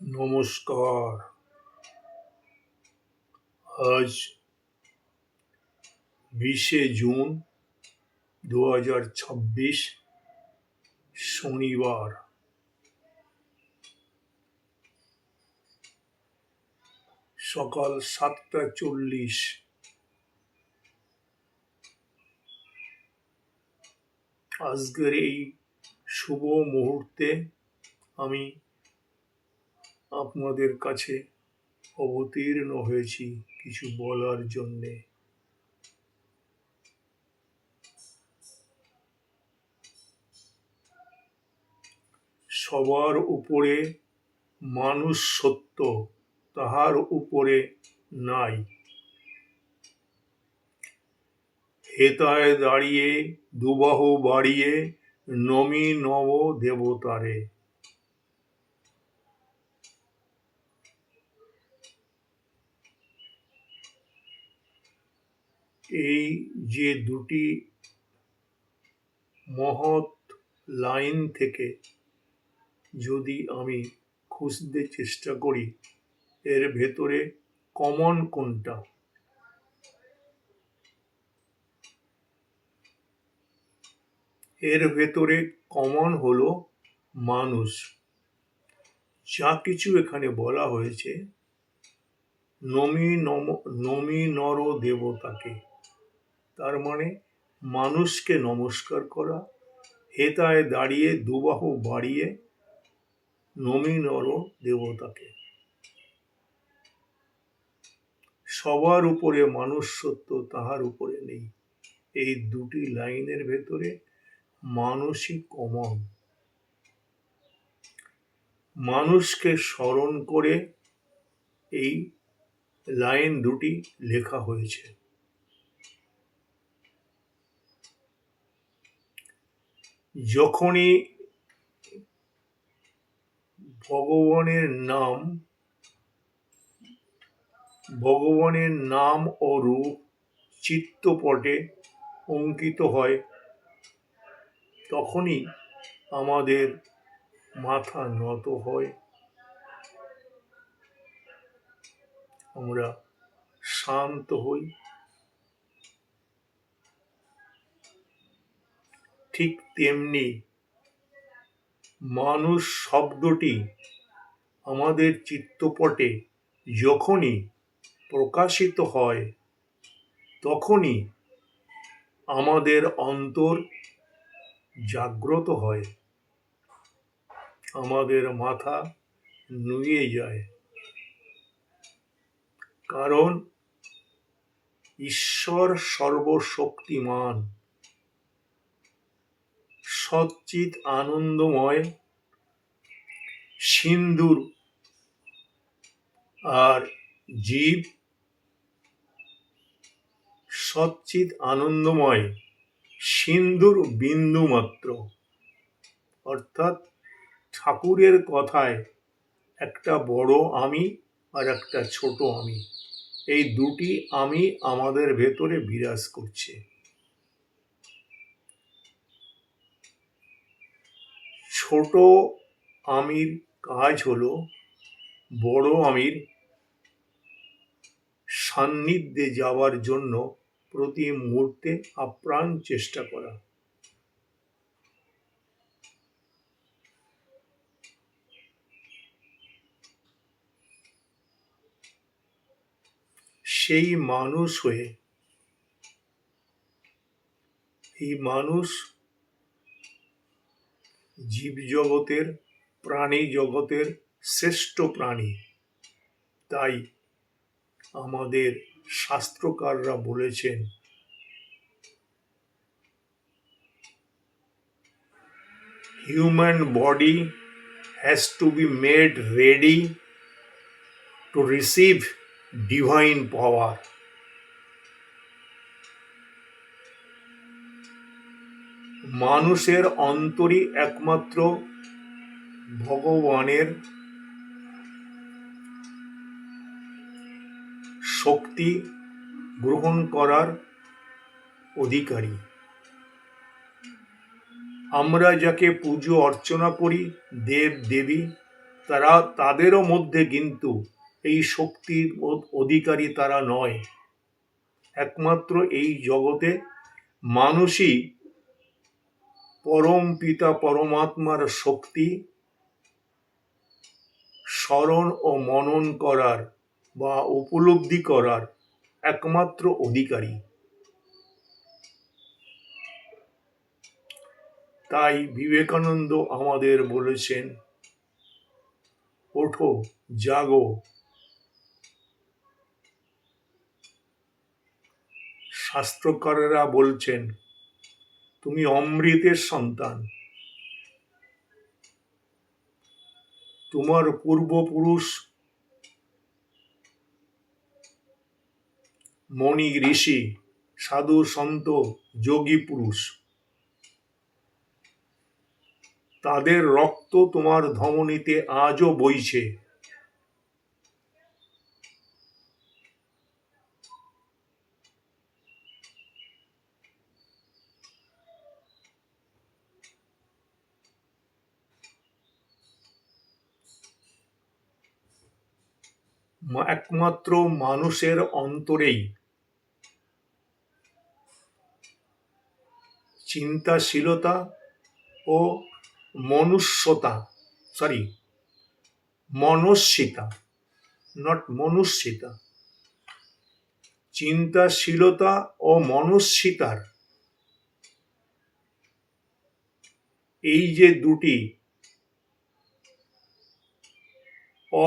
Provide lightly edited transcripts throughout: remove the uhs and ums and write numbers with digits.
নমস্কার। আজ 20শে জুন 2026 শনিবার। সকাল 7:40। আজকের এই শুভ মুহূর্তে আমি আপনাদের কাছে অবতীর্ণ হয়েছি কিছু বলার জন্যে। সবার উপরে মানুষ সত্য, তাহার উপরে নাই। হেতায় দাঁড়িয়ে দুবাহু বাড়িয়ে নমি নব দেবতারে। এই যে দুটি মহৎ লাইন থেকে যদি আমি খুঁজতে চেষ্টা করি এর ভেতরে কমন কোনটা, এর ভেতরে কমন হলো মানুষ। যা কিছু এখানে বলা হয়েছে নমি নর দেবতাকে, তার মানে মানুষকে নমস্কার করা, হেতায় দাঁড়িয়ে দুবাহু বাড়িয়ে নমি নর দেবতাকে। সবার উপরে মানুষ সত্য, তাহার উপরে নেই। এই দুটি লাইনের ভেতরে মানুষই কমন। মানুষকে স্মরণ করে এই লাইন দুটি লেখা হয়েছে। যখনই ভগবানের নাম ও রূপ চিত্তপটে অঙ্কিত হয়, তখনই আমাদের মাথা নত হয়, আমরা শান্ত হই। ঠিক তেমনি মানুষ শব্দটি আমাদের চিত্তপটে যখনই প্রকাশিত হয়, তখনই আমাদের অন্তর জাগ্রত হয়, আমাদের মাথা নুয়ে যায়। কারণ ঈশ্বর সর্বশক্তিমান, সচ্চিৎ আনন্দময়, সিন্ধুর আর জীব সচ্চিৎ আনন্দময় সিন্ধুর বিন্দু মাত্র। অর্থাৎ ঠাকুরের কথায় একটা বড় আমি আর একটা ছোট আমি, এই দুটি আমি আমাদের ভেতরে বিরাজ করছে। ছোট আমির কাজ হলো বড় আমির সান্নিধ্যে যাওয়ার জন্য প্রতি মুহূর্তে আপ্রাণ চেষ্টা করা। সেই মানুষ হয়ে এই মানুষ জীবজগতের, প্রাণী জগতের শ্রেষ্ঠ প্রাণী। তাই আমাদের শাস্ত্রকাররা বলেছেন, human body has to be made ready to receive divine power. মানুষের অন্তরই একমাত্র ভগবানের শক্তি গ্রহণ করার অধিকারী। আমরা যাকে পুজো অর্চনা করি, দেব দেবী, তাদেরও মধ্যে কিন্তু এই শক্তির অধিকারী তারা নয়। একমাত্র এই জগতে মানুষই পরম পিতা পরমাত্মার শক্তি স্মরণ ও মনন করার বা উপলব্ধি করার একমাত্র অধিকারী। তাই বিবেকানন্দ আমাদের বলেছেন, ওঠো, জাগো। শাস্ত্রকারেরা বলছেন, তুমি অমৃতের সন্তান। তোমার পূর্বপুরুষ মণি ঋষি, সাধু সন্ত, যোগী পুরুষ, তাদের রক্ত তোমার ধমনীতে আজও বইছে। একমাত্র মানুষের অন্তরেই চিন্তাশীলতা ও মনস্বিতা, নট মনুষ্যিতা, চিন্তাশীলতা ও মনস্বিতার এই যে দুটি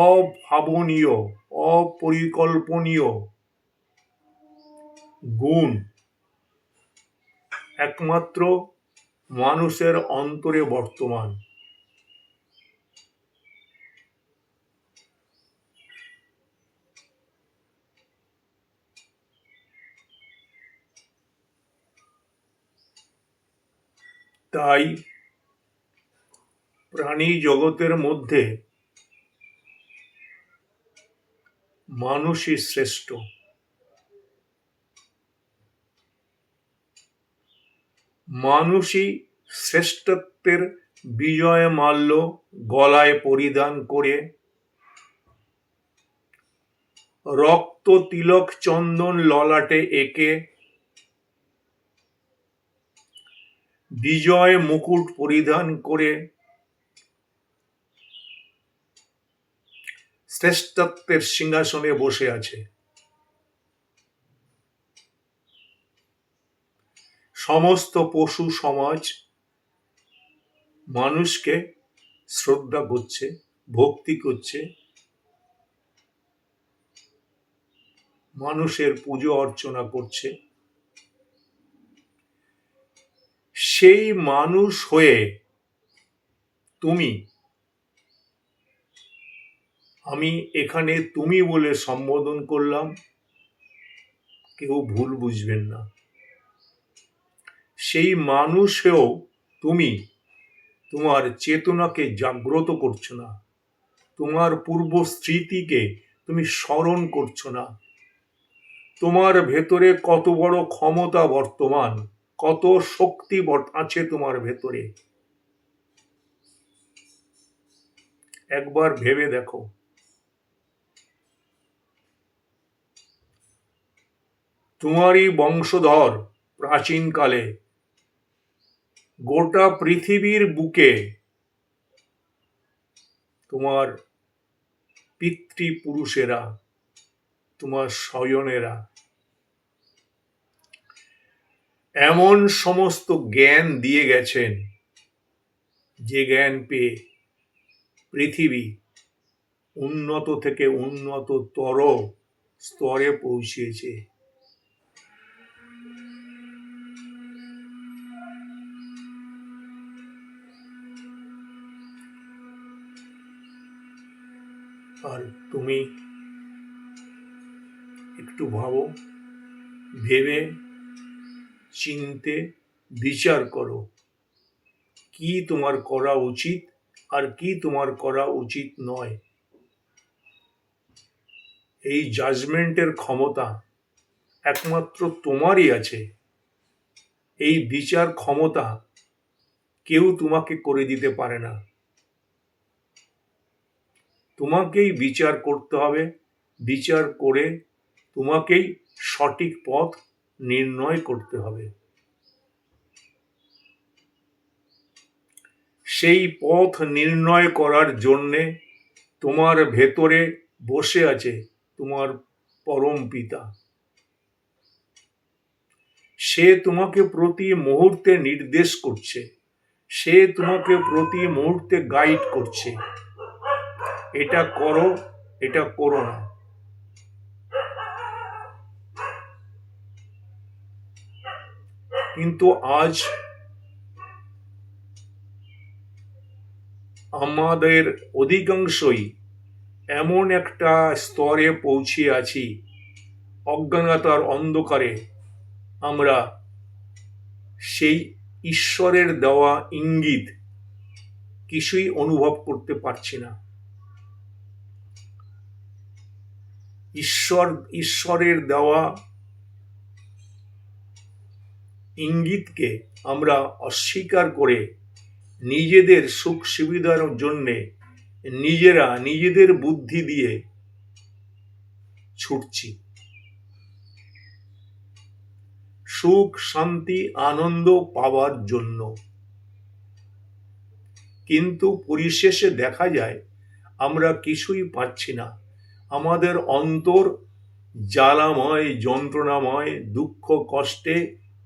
অভাবনীয়, অপরিকল্পনীয় গুণ একমাত্র মানুষের অন্তরে বর্তমান। তাই প্রাণী জগতের মধ্যে মানুষই শ্রেষ্ঠ। মানুষই শ্রেষ্ঠত্বের বিজয় মাল্য গলায় পরিধান করে, রক্ত তিলক চন্দন ললাটে এঁকে, বিজয় মুকুট পরিধান করে শ্রেষ্ঠত্বের সিংহাসনে বসে আছে। সমস্ত পশু সমাজ মানুষকে শ্রদ্ধা করছে, ভক্তি করছে, মানুষের পুজো অর্চনা করছে। সেই মানুষ হয়ে আমি এখানে তুমি বলে সম্বোধন করলাম, কেউ ভুল বুঝবেন না। সেই মানুষেও তুমি তোমার চেতনাকে জাগ্রত করছো না, তোমার পূর্ব স্মৃতিকে তুমি স্মরণ করছো না। তোমার ভেতরে কত বড় ক্ষমতা বর্তমান, কত শক্তি আছে তোমার ভেতরে, একবার ভেবে দেখো। তোমারই বংশধর প্রাচীনকালে গোটা পৃথিবীর বুকে তোমার পিতৃপুরুষেরা, তোমার স্বজনেরা এমন সমস্ত জ্ঞান দিয়ে গেছেন, যে জ্ঞান পেয়ে পৃথিবী উন্নত থেকে উন্নততর স্তরে পৌঁছেছে। আর তুমি একটু ভাবো, ভেবে চিনতে বিচার করো, কি তোমার করা উচিত আর কি তোমার করা উচিত নয়। এই জাজমেন্টের ক্ষমতা একমাত্র তোমারই আছে। এই বিচার ক্ষমতা কেউ তোমাকে করে দিতে পারে না। তোমাকেই বিচার করতে হবে, বিচার করে তোমাকেই সঠিক পথ নির্ণয় করতে হবে। সেই পথ নির্ণয় করার জন্যে তোমার ভেতরে বসে আছে তোমার পরম পিতা। সে তোমাকে প্রতি মুহূর্তে নির্দেশ করছে, সে তোমাকে প্রতি মুহূর্তে গাইড করছে, এটা করো, এটা করো না। কিন্তু আজ আমাদের অধিকাংশই এমন একটা স্তরে পৌঁছে আছি, অজ্ঞানতার অন্ধকারে আমরা সেই ঈশ্বরের দেওয়া ইঙ্গিত কিছুই অনুভব করতে পারছি না। ঈশ্বরের দেওয়া ইঙ্গিতকে আমরা অস্বীকার করে নিজেদের সুখ সুবিধার জন্যে নিজেরা নিজেদের বুদ্ধি দিয়ে ছুটছি, সুখ শান্তি আনন্দ পাওয়ার জন্য। কিন্তু পরিশেষে দেখা যায় আমরা কিছুই পাচ্ছি না। আমাদের অন্তর জ্বালাময়, যন্ত্রণাময়, দুঃখ কষ্টে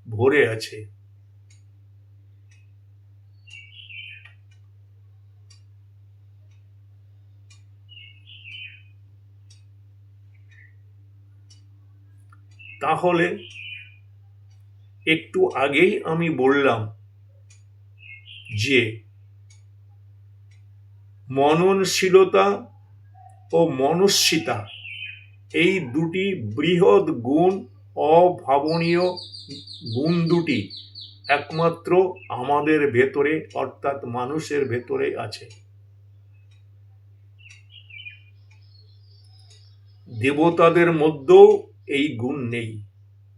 ভরে আছে। তাহলে একটু আগেই আমি বললাম যে মননশীলতা ও মনস্বিতা এই দুটি বৃহৎ গুণ, অভাবনীয় গুণ দুটি একমাত্র আমাদের ভেতরে অর্থাৎ মানুষের ভেতরে আছে। দেবতাদের মধ্যেও এই গুণ নেই।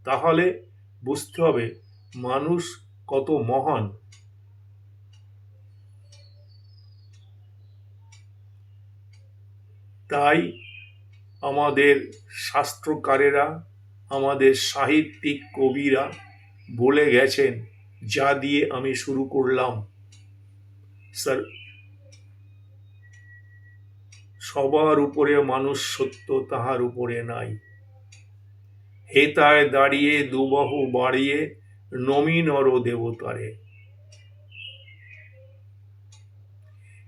তাহলে বুঝতে হবে মানুষ কত মহান। তাই আমাদের শাস্ত্রকারেরা, আমাদের সাহিত্যিক কবিরা বলে গেছেন, যা দিয়ে আমি শুরু করলাম, স্যার, সবার উপরে মানুষ সত্য, তাহার উপরে নাই। হেতায় দাঁড়িয়ে দুবাহু বাড়িয়ে নমি নর দেবতারে।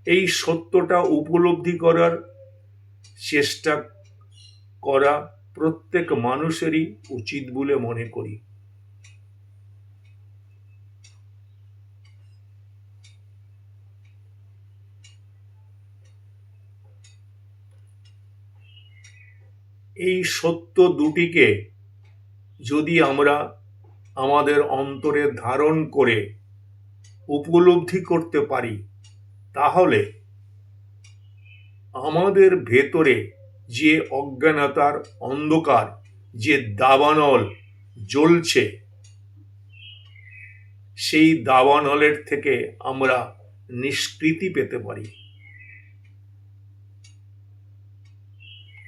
এই সত্যটা উপলব্ধি করার চেষ্টা করা প্রত্যেক মানুষেরই উচিত বলে মনে করি। এই সত্য দুটিকে যদি আমরা আমাদের অন্তরে ধারণ করে উপলব্ধি করতে পারি, তাহলে আমাদের ভেতরে যে অজ্ঞানতার অন্ধকার, যে দাবানল জ্বলছে, সেই দাবানলের থেকে আমরা নিষ্কৃতি পেতে পারি।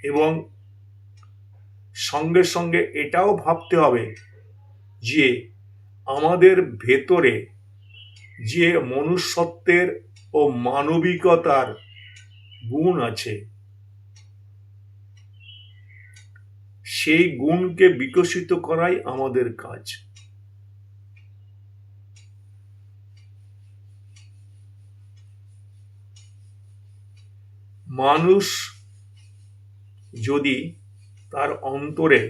এবং সঙ্গে সঙ্গে এটাও ভাবতে হবে যে আমাদের ভেতরে যে মনুষ্যত্বের ও মানবিকতার গুণ আছে, সেই গুণকে বিকশিত করাই আমাদের কাজ। মানুষ যদি তার অন্তরে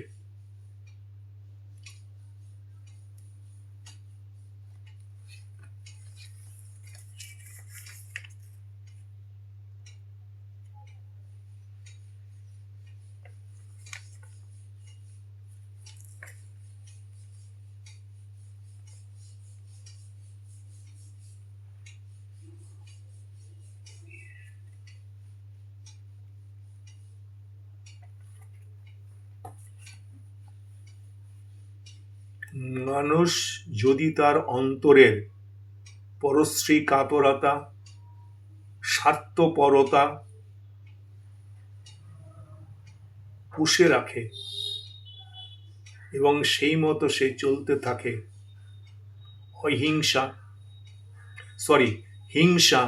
তার অন্তরের পরশ্রী কাতরতা, স্বার্থপরতা পুষে রাখে এবং সেই মতো সে চলতে থাকে। হিংসা,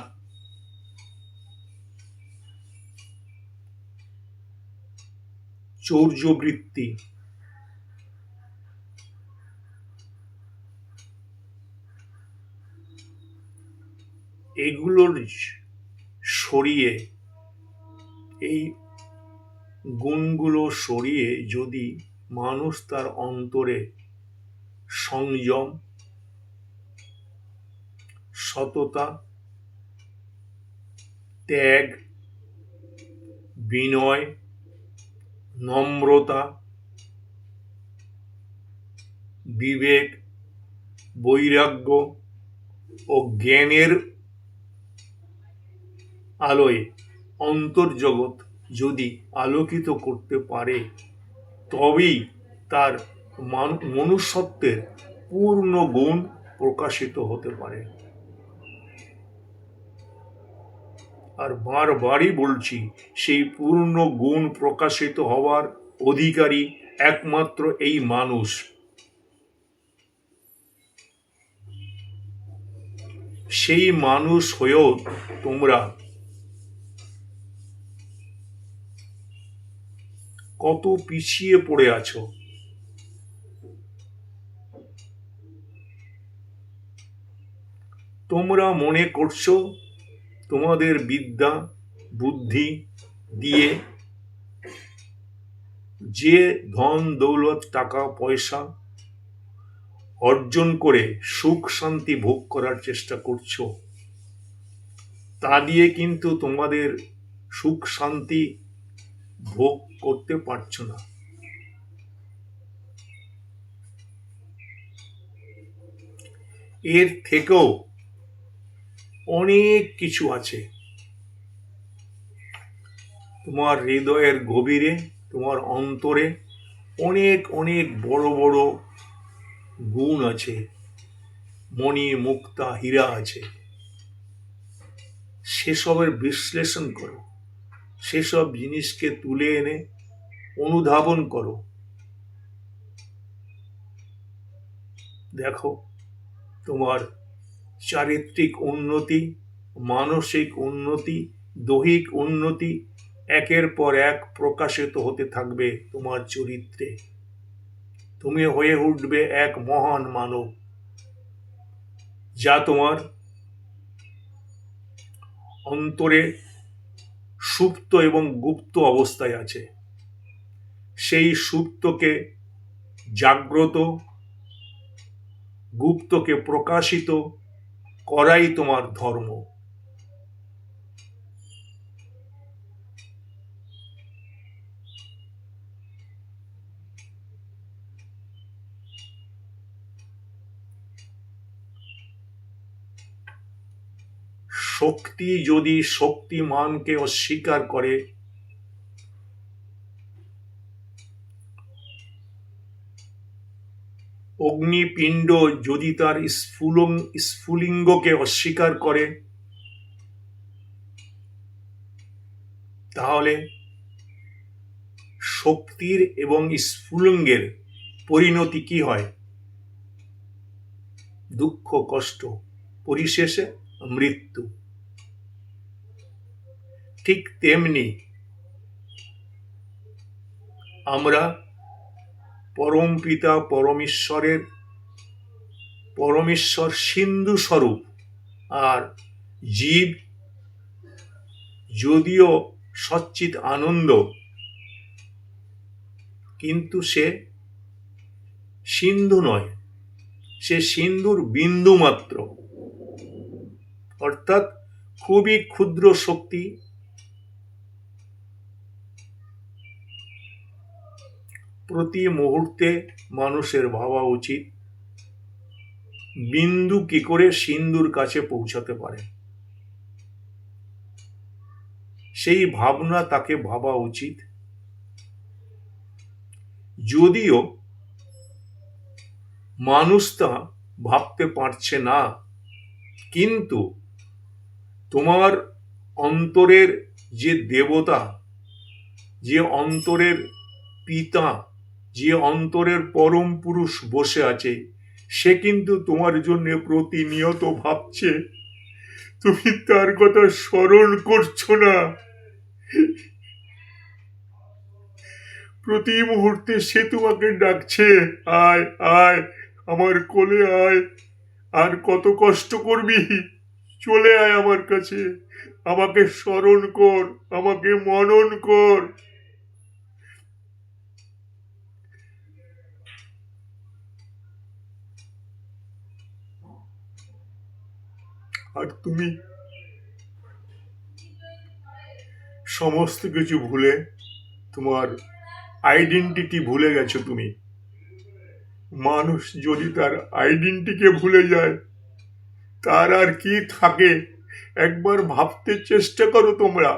চৌর্যবৃত্তি, এগুলোর সরিয়ে, এই গুণগুলো সরিয়ে যদি মানুষ তার অন্তরে সংযম, সততা, ত্যাগ, বিনয়, নম্রতা, বিবেক, বৈরাগ্য ও জ্ঞানের আলোয় অন্তর্জগৎ যদি আলোকিত করতে পারে, তবেই তার মনুষ্যত্বের পূর্ণ গুণ প্রকাশিত হতে পারে। আর বারবারই বলছি, সেই পূর্ণ গুণ প্রকাশিত হওয়ার অধিকারী একমাত্র এই মানুষ। সেই মানুষ হয়েও তোমরা কত পিছিয়ে পড়ে আছো। তোমরা মনে করছো তোমাদের বিদ্যা বুদ্ধি দিয়ে যে ধন দৌলত টাকা পয়সা অর্জন করে সুখ শান্তি ভোগ করার চেষ্টা করছো, তা দিয়ে কিন্তু তোমাদের সুখ শান্তি ভোগ করতে পারছো না। এর থেকেও অনেক কিছু আছে। তোমার হৃদয়ের গভীরে, তোমার অন্তরে অনেক অনেক বড় বড় গুণ আছে, মণি মুক্তা হীরা আছে। সেসবের বিশ্লেষণ করো, সেসব জিনিসকে তুলে এনে অনুধাবন করো। দেখো তোমার চারিত্রিক উন্নতি, মানসিক উন্নতি, দৈহিক উন্নতি একের পর এক প্রকাশিত হতে থাকবে তোমার চরিত্রে। তুমি হয়ে উঠবে এক মহান মানব, যা তোমার অন্তরে সুপ্ত এবং গুপ্ত অবস্থায় আছে। সেই সুপ্তকে জাগ্রত, গুপ্তকে প্রকাশিত করাই তোমার ধর্ম। শক্তি যদি শক্তিমানকে অস্বীকার করে, অগ্নিপিণ্ড যদি তার স্ফুলিঙ্গকে অস্বীকার করে, তাহলে শক্তির এবং স্ফুলিঙ্গের পরিণতি কি হয়? দুঃখ, কষ্ট, পরিশেষে মৃত্যু। ঠিক তেমনি আমরা পরমপিতা পরমেশ্বর সিন্ধু স্বরূপ, আর জীব যদিও সচ্চিৎ আনন্দ, কিন্তু সে সিন্ধু নয়, সে সিন্ধুর বিন্দু মাত্র, অর্থাৎ খুবই ক্ষুদ্র শক্তি। প্রতি মুহূর্তে মানুষের ভাবা উচিত বিন্দু কি করে সিন্ধুর কাছে পৌঁছাতে পারে। সেই ভাবনা তাকে ভাবা উচিত। যদিও মানুষ তা ভাবতে পারছে না, কিন্তু তোমার অন্তরের যে দেবতা, যে অন্তরের পিতা, যে অন্তরের পরম পুরুষ বসে আছে, সে কিন্তু তোমার জন্য প্রতিনিয়ত ভাবছে, তুমি তার কথা স্মরণ করছো না। প্রতি মুহূর্তে সে তোমাকে ডাকছে, আয় আয় আমার কোলে আয়, আর কত কষ্ট করবি, চলে আয় আমার কাছে, আমাকে স্মরণ কর, আমাকে মনন কর। আর তুমি সমস্ত কিছু ভুলে তোমার আইডেন্টিটি ভুলে গেছো। তুমি, মানুষ যদি তার আইডেন্টিটিকে ভুলে যায়, তার আর কি থাকে? একবার ভাবতে চেষ্টা করো তোমরা।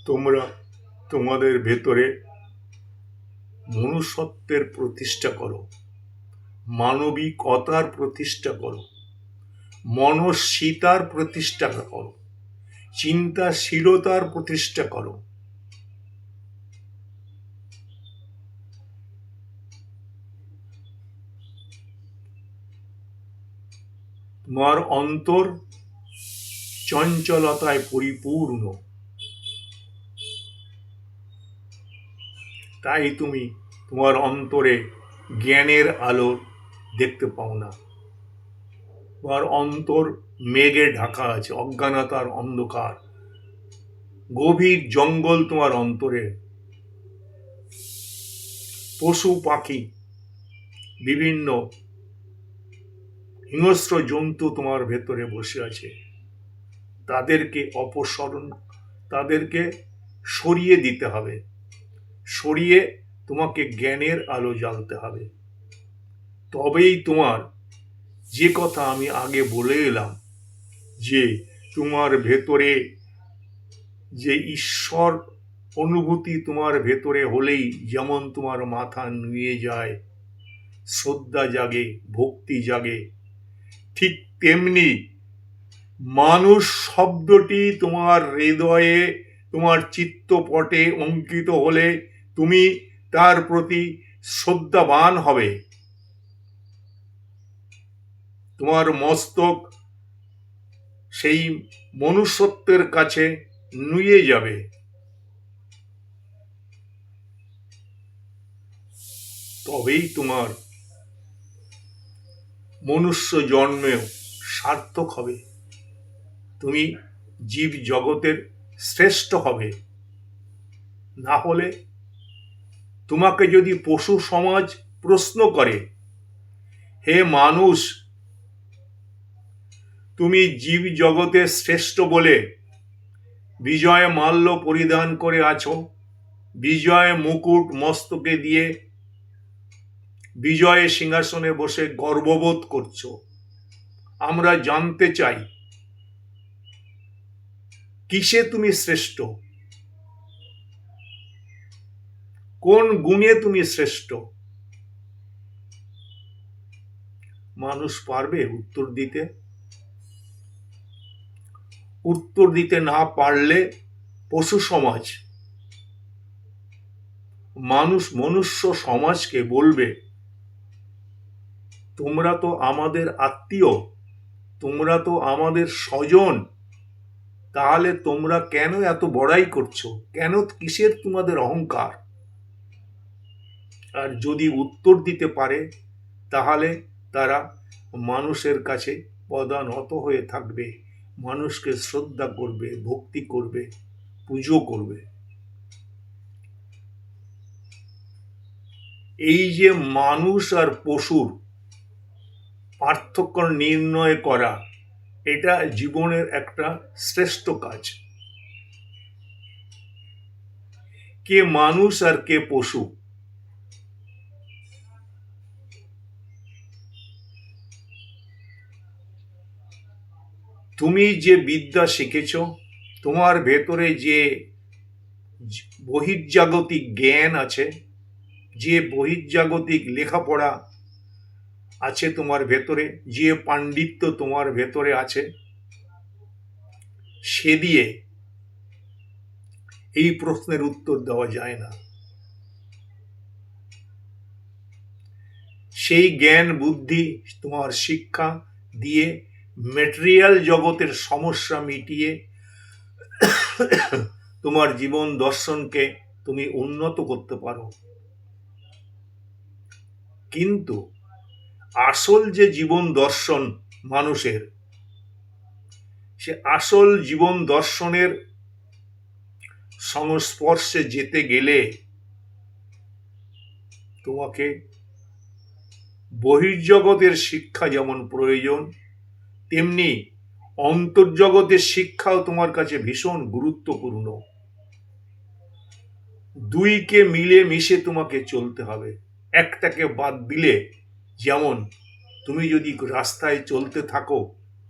তোমরা তোমাদের ভেতরে মনুষ্যত্বের প্রতিষ্ঠা করো, মানবিকতার প্রতিষ্ঠা করো, মনস্বিতার প্রতিষ্ঠা করো, চিন্তাশীলতার প্রতিষ্ঠা করো। তোমার অন্তর চঞ্চলতায় পরিপূর্ণ, তাই তুমি তোমার অন্তরে জ্ঞানের আলো দেখতে পাও না। তোমার অন্তর মেঘে ঢাকা আছে, অজ্ঞানতার অন্ধকার, গভীর জঙ্গল তোমার অন্তরে। পশু পাখি, বিভিন্ন হিংস্র জন্তু তোমার ভেতরে বসে আছে। তাদেরকে সরিয়ে দিতে হবে, সরিয়ে তোমাকে জ্ঞানের আলো জ্বালতে হবে। তবেই তোমার, যে কথা আমি আগে বলে এলাম, যে তোমার ভেতরে যে ঈশ্বর অনুভূতি তোমার ভেতরে হলেই যেমন তোমার মাথা নুয়ে যায়, শ্রদ্ধা জাগে, ভক্তি জাগে, ঠিক তেমনি মানুষ শব্দটি তোমার হৃদয়ে, তোমার চিত্তপটে অঙ্কিত হলে তুমি তার প্রতি শ্রদ্ধাবান হবে। তোমার মস্তক সেই মনুষ্যত্বের কাছে নুয়ে যাবে। তবেই তোমার মনুষ্য জন্মেও সার্থক হবে, তুমি জীব জগতের শ্রেষ্ঠ হবে। না হলে তোমাকে যদি পশু সমাজ প্রশ্ন করে, হে মানুষ, তুমি জীব জগতের শ্রেষ্ঠ বলে বিজয় মাল্য পরিধান করে আছো, বিজয় মুকুট মস্তকে দিয়ে বিজয় সিংহাসনে বসে গর্ববোধ করছো, আমরা জানতে চাই কিসে তুমি শ্রেষ্ঠ, কোন গুণে তুমি শ্রেষ্ঠ? মানুষ পারবে উত্তর দিতে? উত্তর দিতে না পারলে পশু সমাজ, মনুষ্য সমাজকে বলবে, তোমরা তো আমাদের আত্মীয়, তোমরা তো আমাদের স্বজন, তাহলে তোমরা কেন এত বড়াই করছো, কেন, কিসের তোমাদের অহংকার? আর যদি উত্তর দিতে পারে, তাহলে তারা মানুষের কাছে পদানত হয়ে থাকবে, মানুষকে শ্রদ্ধা করবে, ভক্তি করবে, পুজো করবে। এই যে মানুষ আর পশুর পার্থক্য নির্ণয় করা, এটা জীবনের একটা শ্রেষ্ঠ কাজ। কে মানুষ আর কে পশু? তুমি যে বিদ্যা শিখেছ, তোমার ভেতরে যে বহির্জাগতিক জ্ঞান আছে, যে বহির্জাগতিক লেখাপড়া আছে তোমার ভেতরে, যে পাণ্ডিত্য তোমার ভেতরে আছে, সে দিয়ে এই প্রশ্নের উত্তর দেওয়া যায় না। সেই জ্ঞান বুদ্ধি তোমার শিক্ষা দিয়ে ম্যাটেরিয়াল জগতের সমস্যা মিটিয়ে তোমার জীবন দর্শনকে তুমি উন্নত করতে পারো। কিন্তু আসল যে জীবন দর্শন মানুষের, সে আসল জীবন দর্শনের সংস্পর্শে যেতে গেলে তোমাকে বহির্জগতের শিক্ষা যেমন প্রয়োজন, তেমনি অন্তর্জগতের শিক্ষাও তোমার কাছে ভীষণ গুরুত্বপূর্ণ। দুইকে মিলে মিশে তোমাকে চলতে হবে। একটাকে বাদ দিলে, যেমন তুমি যদি রাস্তায় চলতে থাকো,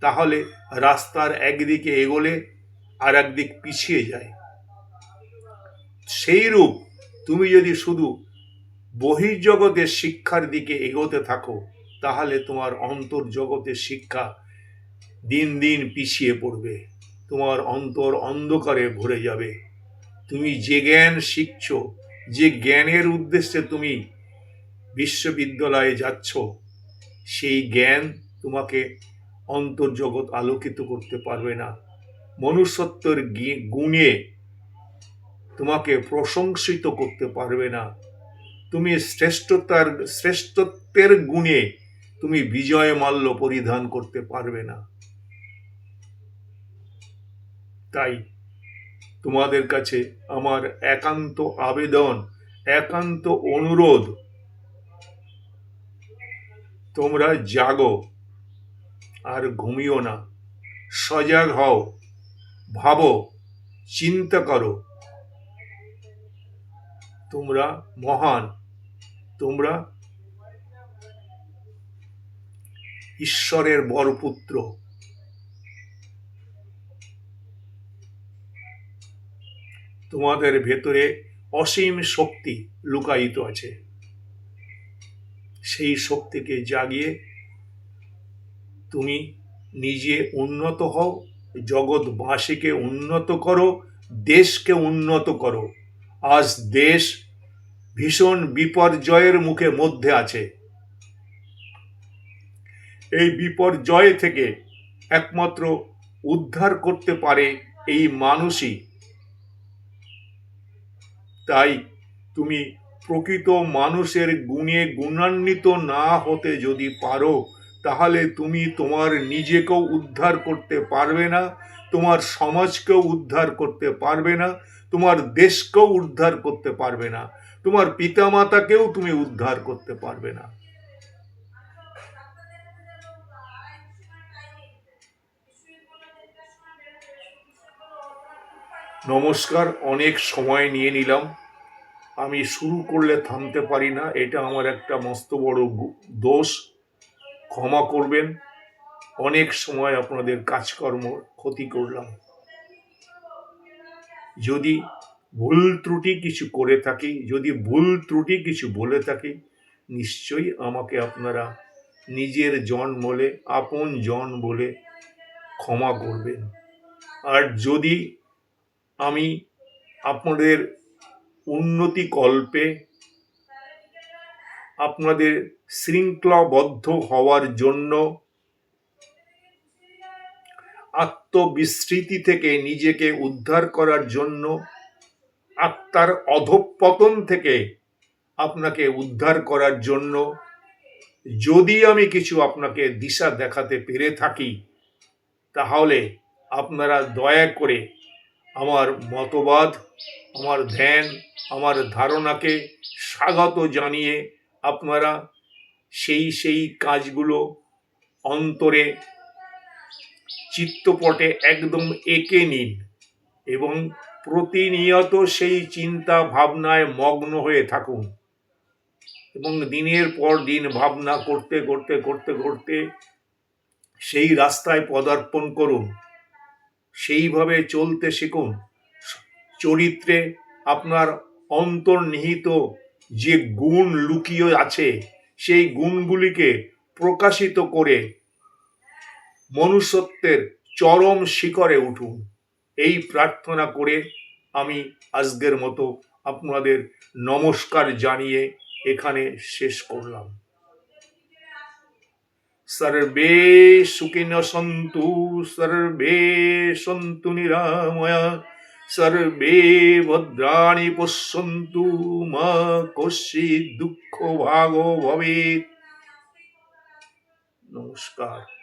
তাহলে রাস্তার একদিকে এগোলে আর একদিক পিছিয়ে যায়। সেইরূপ তুমি যদি শুধু বহির্জগতের শিক্ষার দিকে এগোতে থাকো, তাহলে তোমার অন্তর্জগতের শিক্ষা দিন দিন পিছিয়ে পড়বে, তোমার অন্তর অন্ধকারে ভরে যাবে। তুমি যে জ্ঞান শিখছ, যে জ্ঞানের উদ্দেশ্যে তুমি বিশ্ববিদ্যালয়ে যাচ্ছ, সেই জ্ঞান তোমাকে অন্তর্জগৎ আলোকিত করতে পারবে না। মনুষ্যত্বের গুণে তোমাকে প্রশংসিত করতে পারবে না। তুমি শ্রেষ্ঠত্বের গুণে তুমি বিজয় মাল্য পরিধান করতে পারবে না। তাই তোমাদের কাছে আমার একান্ত আবেদন, একান্ত অনুরোধ, তোমরা জাগো আর ঘুমিও না। সজাগ হও, ভাবো, চিন্তা করো। তোমরা মহান, তোমরা ঈশ্বরের বরপুত্র। তোমাদের ভেতরে অসীম শক্তি লুকায়িত আছে। সেই শক্তিকে জাগিয়ে তুমি নিজে উন্নত হও, জগৎবাসীকে উন্নত করো, দেশকে উন্নত করো। আজ দেশ ভীষণ বিপর্যয়ের মধ্যে আছে। এই বিপর্যয় থেকে একমাত্র উদ্ধার করতে পারে এই মানুষই। তাই তুমি প্রকৃত মানুষের গুণে গুণান্বিত না হতে যদি পারো, তাহলে তুমি তোমার নিজেকেও উদ্ধার করতে পারবে না, তোমার সমাজকেও উদ্ধার করতে পারবে না, তোমার দেশকেও উদ্ধার করতে পারবে না, তোমার পিতামাতাকেও তুমি উদ্ধার করতে পারবে না। নমস্কার, অনেক সময় নিয়ে নিলাম। আমি শুরু করলে থামতে পারি না, এটা আমার একটা মস্ত বড় দোষ, ক্ষমা করবেন। অনেক সময় আপনাদের কাজকর্ম ক্ষতি করলাম। যদি ভুল ত্রুটি কিছু করে থাকি, যদি ভুল ত্রুটি কিছু বলে থাকি, নিশ্চয়ই আমাকে আপনারা নিজের জন বলে, আপন জন বলে ক্ষমা করবেন। আর যদি আমি আপনাদের উন্নতি কল্পে, আপনাদের শৃঙ্খলাবদ্ধ হওয়ার জন্য, আত্মবিস্মৃতি থেকে নিজেকে উদ্ধার করার জন্য, আত্মার অধঃপতন থেকে আপনাকে উদ্ধার করার জন্য যদি আমি কিছু আপনাকে দিশা দেখাতে পেরে থাকি, তাহলে আপনারা দয়া করে আমার মতবাদ, আমার ধ্যান, আমার ধারণাকে স্বাগত জানিয়ে আপনারা সেই কাজগুলো অন্তরে, চিত্তপটে একদম এঁকে নিন এবং প্রতিনিয়ত সেই চিন্তা ভাবনায় মগ্ন হয়ে থাকুন এবং দিনের পর দিন ভাবনা করতে করতে করতে করতে সেই রাস্তায় পদার্পণ করুন, সেইভাবে চলতে শিখুন। চরিত্রে আপনার অন্তর্নিহিত যে গুণ লুকিয়ে আছে সেই গুণগুলিকে প্রকাশিত করে মনুষ্যত্বের চরম শিখরে উঠুন। এই প্রার্থনা করে আমি আজকের মতো আপনাদের নমস্কার জানিয়ে এখানে শেষ করলাম। সর্বে সুখিনঃ সন্তু, সর্বে সন্তু নিরাময়া, সর্বে ভদ্রাণি পশ্যন্তু, মা কশ্চিৎ দুঃখ ভাগো ভবেৎ। নমস্কার।